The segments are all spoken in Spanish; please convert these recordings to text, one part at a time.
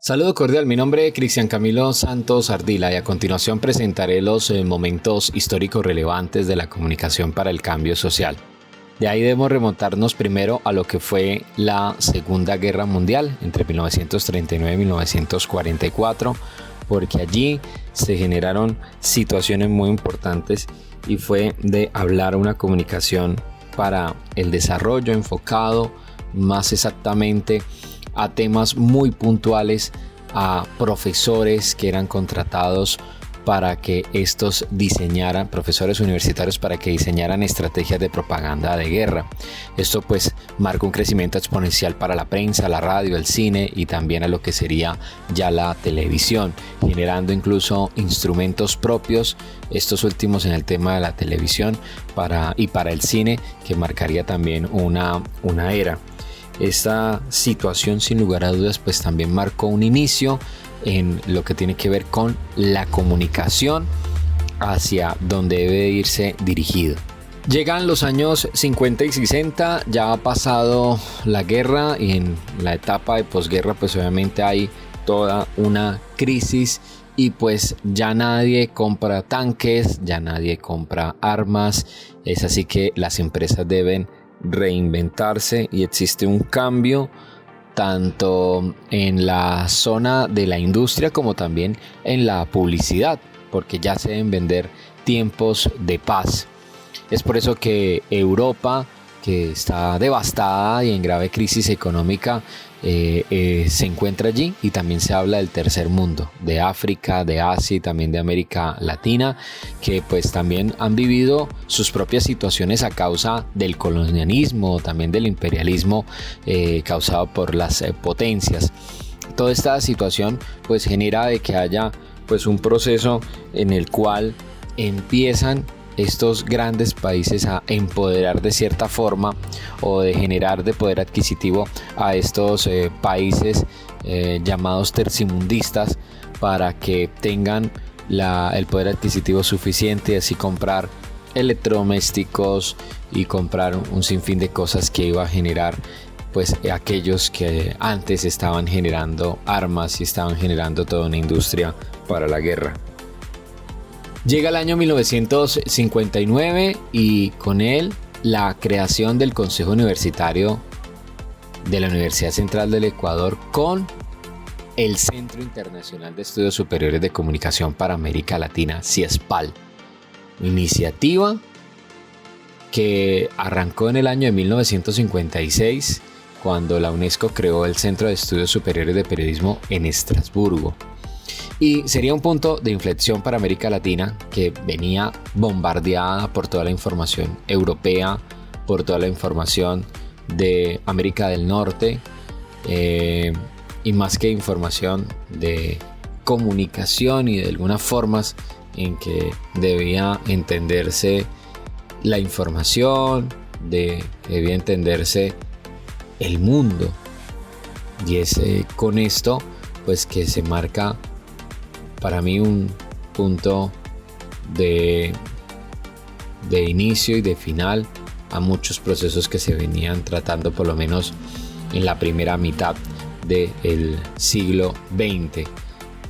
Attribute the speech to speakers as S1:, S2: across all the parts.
S1: Saludo cordial, mi nombre es Cristian Camilo Santos Ardila y a continuación presentaré los momentos históricos relevantes de la comunicación para el cambio social. De ahí debemos remontarnos primero a lo que fue la Segunda Guerra Mundial entre 1939 y 1944, porque allí se generaron situaciones muy importantes y fue de hablar una comunicación para el desarrollo enfocado más exactamente a temas muy puntuales, a profesores que eran contratados para que estos diseñaran, profesores universitarios para que diseñaran estrategias de propaganda de guerra. Esto pues marca un crecimiento exponencial para la prensa, la radio, el cine y también a lo que sería ya la televisión, generando incluso instrumentos propios, estos últimos en el tema de la televisión para el cine, que marcaría también una era. Esta situación sin lugar a dudas pues también marcó un inicio en lo que tiene que ver con la comunicación hacia donde debe irse dirigido. Llegan los años 50 y 60, ya ha pasado la guerra y en la etapa de posguerra pues obviamente hay toda una crisis y pues ya nadie compra tanques, ya nadie compra armas, es así que las empresas deben reinventarse y existe un cambio tanto en la zona de la industria como también en la publicidad, porque ya se deben vender tiempos de paz. Es por eso que Europa, que está devastada y en grave crisis económica, se encuentra allí, y también se habla del tercer mundo, de África, de Asia y también de América Latina, que pues también han vivido sus propias situaciones a causa del colonialismo, también del imperialismo causado por las potencias. Toda esta situación pues genera de que haya pues un proceso en el cual empiezan estos grandes países a empoderar de cierta forma o de generar de poder adquisitivo a estos países llamados tercermundistas para que tengan el poder adquisitivo suficiente y así comprar electrodomésticos y comprar un sinfín de cosas que iba a generar pues aquellos que antes estaban generando armas y estaban generando toda una industria para la guerra. Llega el año 1959 y con él la creación del Consejo Universitario de la Universidad Central del Ecuador con el Centro Internacional de Estudios Superiores de Comunicación para América Latina, CIESPAL. Iniciativa que arrancó en el año de 1956 cuando la UNESCO creó el Centro de Estudios Superiores de Periodismo en Estrasburgo. Y sería un punto de inflexión para América Latina, que venía bombardeada por toda la información europea, por toda la información de América del Norte, y más que información de comunicación y de algunas formas en que debía entenderse la información, debía entenderse el mundo. Y es con esto pues que se marca para mí un punto de inicio y de final a muchos procesos que se venían tratando por lo menos en la primera mitad del siglo XX,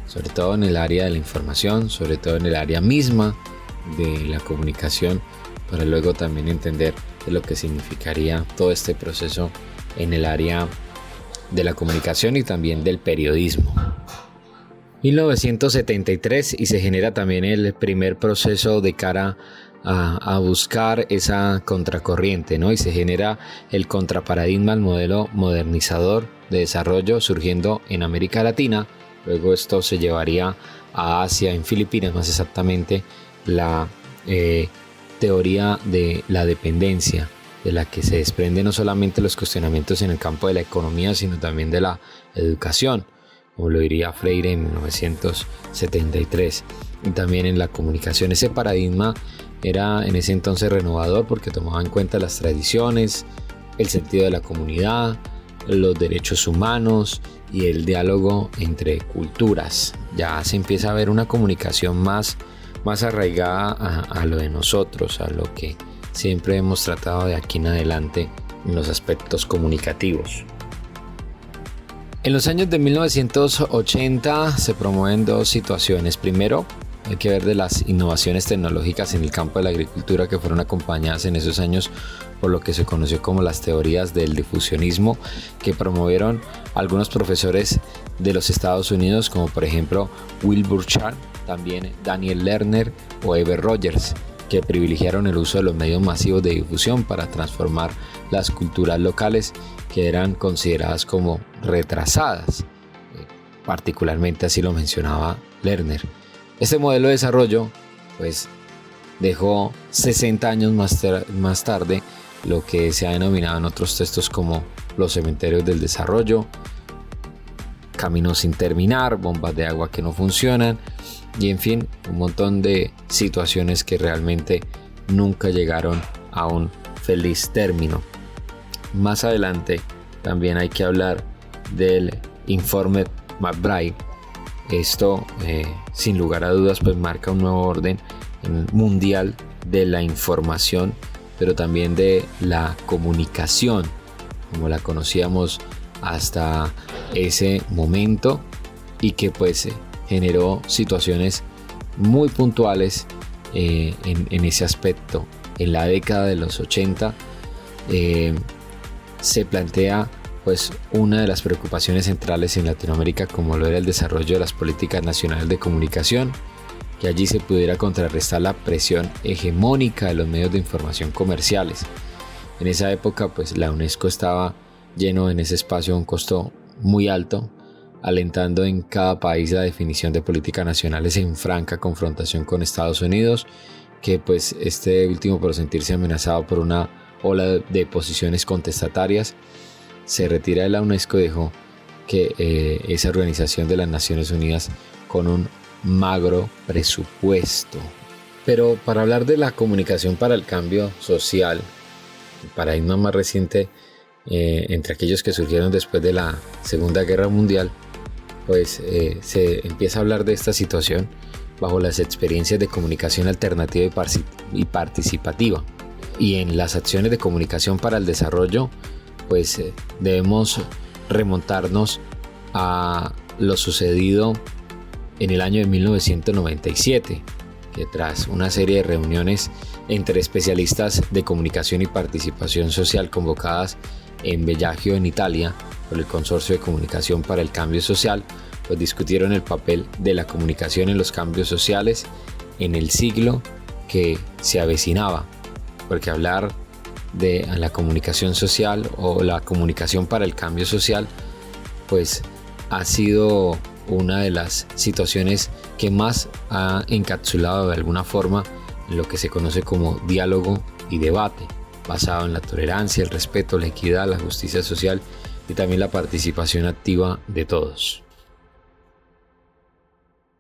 S1: sobre todo en el área de la información, sobre todo en el área misma de la comunicación, para luego también entender de lo que significaría todo este proceso en el área de la comunicación y también del periodismo. 1973 y se genera también el primer proceso de cara a buscar esa contracorriente, ¿no? Y se genera el contraparadigma, el modelo modernizador de desarrollo surgiendo en América Latina. Luego esto se llevaría a Asia, en Filipinas más exactamente, la teoría de la dependencia, de la que se desprende no solamente los cuestionamientos en el campo de la economía, sino también de la educación, como lo diría Freire en 1973, y también en la comunicación. Ese paradigma era en ese entonces renovador porque tomaba en cuenta las tradiciones, el sentido de la comunidad, los derechos humanos y el diálogo entre culturas. Ya se empieza a ver una comunicación más arraigada a lo de nosotros, a lo que siempre hemos tratado de aquí en adelante en los aspectos comunicativos. En los años de 1980 se promueven dos situaciones. Primero, hay que ver de las innovaciones tecnológicas en el campo de la agricultura que fueron acompañadas en esos años por lo que se conoció como las teorías del difusionismo, que promovieron algunos profesores de los Estados Unidos, como por ejemplo Will Burchard, también Daniel Lerner o Ever Rogers, que privilegiaron el uso de los medios masivos de difusión para transformar las culturas locales que eran consideradas como retrasadas. Particularmente así lo mencionaba Lerner. Este modelo de desarrollo pues dejó 60 años más tarde lo que se ha denominado en otros textos como los cementerios del desarrollo, caminos sin terminar, bombas de agua que no funcionan y en fin, un montón de situaciones que realmente nunca llegaron a un feliz término. Más adelante también hay que hablar del informe McBride. Esto sin lugar a dudas pues marca un nuevo orden mundial de la información, pero también de la comunicación como la conocíamos hasta ese momento, y que pues generó situaciones muy puntuales en ese aspecto. En la década de los 80 se plantea pues una de las preocupaciones centrales en Latinoamérica, como lo era el desarrollo de las políticas nacionales de comunicación, que allí se pudiera contrarrestar la presión hegemónica de los medios de información comerciales. En esa época pues la UNESCO estaba lleno en ese espacio a un costo muy alto, alentando en cada país la definición de políticas nacionales en franca confrontación con Estados Unidos, que pues este último, por sentirse amenazado por una ola de posiciones contestatarias, se retira de la UNESCO y dejó que esa organización de las Naciones Unidas con un magro presupuesto. Pero para hablar de la comunicación para el cambio social, el paradigma más reciente entre aquellos que surgieron después de la Segunda Guerra Mundial, pues se empieza a hablar de esta situación bajo las experiencias de comunicación alternativa y participativa. Y en las acciones de comunicación para el desarrollo, pues debemos remontarnos a lo sucedido en el año de 1997, que tras una serie de reuniones entre especialistas de comunicación y participación social convocadas en Bellagio, en Italia, por el Consorcio de Comunicación para el Cambio Social, pues discutieron el papel de la comunicación en los cambios sociales en el siglo que se avecinaba, porque hablar de la comunicación social o la comunicación para el cambio social pues ha sido una de las situaciones que más ha encapsulado de alguna forma en lo que se conoce como diálogo y debate, basado en la tolerancia, el respeto, la equidad, la justicia social y también la participación activa de todos.